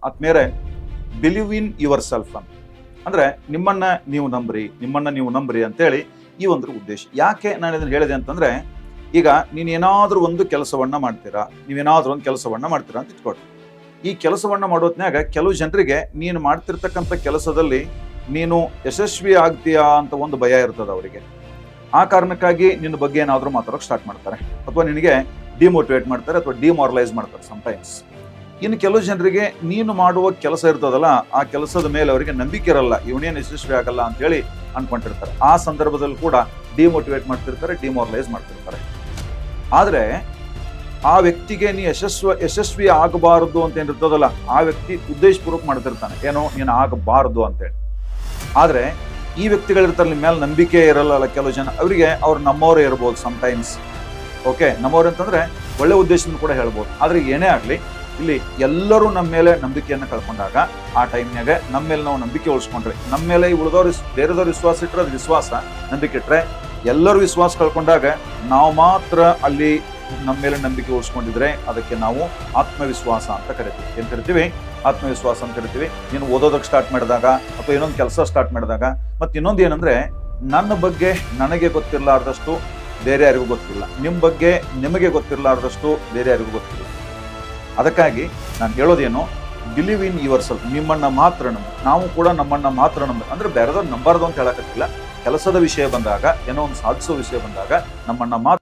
ಆತ್ಮೇರೆ believe in your self ಅಂತ. ಅಂದ್ರೆ ನಿಮ್ಮನ್ನ ನೀವು ನಂಬ್ರಿ ಅಂತೇಳಿ ಈ ಒಂದು ಉದ್ದೇಶ. ಯಾಕೆ ನಾನು ಇದನ್ನ ಹೇಳಿದೆ ಅಂತಂದ್ರೆ, ಈಗ ನೀವೇನಾದ್ರೂ ಒಂದು ಕೆಲಸವನ್ನ ಮಾಡ್ತೀರಾ ಅಂತ ಇಟ್ಕೊಳ್ರಿ. ಈ ಕೆಲಸವನ್ನ ಮಾಡೋತ್ನಾಗ ಕೆಲವು ಜನರಿಗೆ ನೀನು ಮಾಡ್ತಿರ್ತಕ್ಕಂಥ ಕೆಲಸದಲ್ಲಿ ನೀನು ಯಶಸ್ವಿ ಆಗ್ತೀಯಾ ಅಂತ ಒಂದು ಭಯ ಇರ್ತದೆ ಅವರಿಗೆ. ಆ ಕಾರಣಕ್ಕಾಗಿ ನಿನ್ನ ಬಗ್ಗೆ ಏನಾದ್ರೂ ಮಾತಾಡೋಕೆ ಸ್ಟಾರ್ಟ್ ಮಾಡ್ತಾರೆ, ಅಥವಾ ನಿನಗೆ ಡಿಮೋಟಿವೇಟ್ ಮಾಡ್ತಾರೆ, ಅಥವಾ ಡಿಮಾರಲೈಸ್ ಮಾಡ್ತಾರೆ ಸಮಟೈಮ್ಸ್. ಇನ್ನು ಕೆಲವು ಜನರಿಗೆ ನೀನು ಮಾಡುವ ಕೆಲಸ ಇರ್ತದಲ್ಲ, ಆ ಕೆಲಸದ ಮೇಲೆ ಅವರಿಗೆ ನಂಬಿಕೆ ಇರಲ್ಲ, ಇವನೇನು ಯಶಸ್ವಿ ಆಗಲ್ಲ ಅಂತ ಹೇಳಿ ಅನ್ಕೊಂಡಿರ್ತಾರೆ. ಆ ಸಂದರ್ಭದಲ್ಲಿ ಕೂಡ ಡಿಮೋಟಿವೇಟ್ ಮಾಡ್ತಿರ್ತಾರೆ, ಡಿಮಾರಲೈಸ್ ಮಾಡ್ತಿರ್ತಾರೆ. ಆದ್ರೆ ಆ ವ್ಯಕ್ತಿಗೆ ನೀ ಯಶಸ್ವಿ ಆಗಬಾರದು ಅಂತ ಏನಿರ್ತದಲ್ಲ, ಆ ವ್ಯಕ್ತಿ ಉದ್ದೇಶಪೂರ್ವಕ ಮಾಡ್ತಿರ್ತಾನೆ, ಏನೋ ನೀನು ಆಗಬಾರದು ಅಂತೇಳಿ. ಆದ್ರೆ ಈ ವ್ಯಕ್ತಿಗಳಿರ್ತಾರೆ, ನಿಮ್ಮ ಮೇಲೆ ನಂಬಿಕೆ ಇರಲ್ಲ ಕೆಲವು ಜನ, ಅವರಿಗೆ ಅವ್ರು ನಮ್ಮವರೇ ಇರ್ಬೋದು ಸಮಟೈಮ್ಸ್. ಓಕೆ, ನಮ್ಮವ್ರು ಅಂತಂದ್ರೆ ಒಳ್ಳೆ ಉದ್ದೇಶದಿಂದ ಕೂಡ ಹೇಳ್ಬೋದು. ಆದ್ರೆ ಏನೇ ಆಗ್ಲಿ, ಇಲ್ಲಿ ಎಲ್ಲರೂ ನಮ್ಮ ಮೇಲೆ ನಂಬಿಕೆಯನ್ನ ಕಳ್ಕೊಂಡಾಗ, ಆ ಟೈಮ್ನಾಗ ನಮ್ಮ ಮೇಲೆ ನಾವು ನಂಬಿಕೆ ಉಳಿಸ್ಕೊಂಡ್ರೆ, ನಮ್ಮ ಮೇಲೆ ಉಳಿದವ್ರು ಬೇರೆದವ್ರು ವಿಶ್ವಾಸ ಇಟ್ಟರೆ ಅದು ವಿಶ್ವಾಸ, ನಂಬಿಕೆ ಇಟ್ರೆ ಎಲ್ಲರೂ ವಿಶ್ವಾಸ ಕಳ್ಕೊಂಡಾಗ ನಾವು ಮಾತ್ರ ಅಲ್ಲಿ ನಮ್ಮ ಮೇಲೆ ನಂಬಿಕೆ ಉಳಿಸ್ಕೊಂಡಿದ್ರೆ ಅದಕ್ಕೆ ನಾವು ಆತ್ಮವಿಶ್ವಾಸ ಅಂತ ಕರಿತೀವಿ. ಏನ್ ಕರಿತೀವಿ? ಆತ್ಮವಿಶ್ವಾಸ ಅಂತ ಕರಿತೀವಿ. ನೀನು ಓದೋದಕ್ಕೆ ಸ್ಟಾರ್ಟ್ ಮಾಡಿದಾಗ, ಅಥವಾ ಇನ್ನೊಂದು ಕೆಲಸ ಸ್ಟಾರ್ಟ್ ಮಾಡಿದಾಗ, ಮತ್ತೆ ಇನ್ನೊಂದು ಏನಂದ್ರೆ, ನನ್ನ ಬಗ್ಗೆ ನನಗೆ ಗೊತ್ತಿರಲಾರ್ದಷ್ಟು ಬೇರೆ ಯಾರಿಗೂ ಗೊತ್ತಿಲ್ಲ, ನಿಮ್ಮ ಬಗ್ಗೆ ನಿಮಗೆ ಗೊತ್ತಿರಲಾರ್ದಷ್ಟು ಬೇರೆ ಯಾರಿಗೂ ಗೊತ್ತಿಲ್ಲ. ಅದಕ್ಕಾಗಿ ನಾನು ಹೇಳೋದೇನು, ಬಿಲೀವ್ ಇನ್ ಯುವರ್ ಸೆಲ್ಫ್. ನಿಮ್ಮನ್ನ ಮಾತ್ರ ನಂಬಿ. ನಾವು ಕೂಡ ನಮ್ಮನ್ನ ಮಾತ್ರ ನಂಬಿ, ಅಂದ್ರೆ ಬೇರೆದವ್ರು ನಂಬಾರ್ದು ಅಂತ ಹೇಳಕತ್ತಿಲ್ಲ. ಕೆಲಸದ ವಿಷಯ ಬಂದಾಗ, ಏನೋ ಒಂದು ಸಾಧಿಸೋ ವಿಷಯ ಬಂದಾಗ ನಮ್ಮನ್ನ ಮಾತ್ರ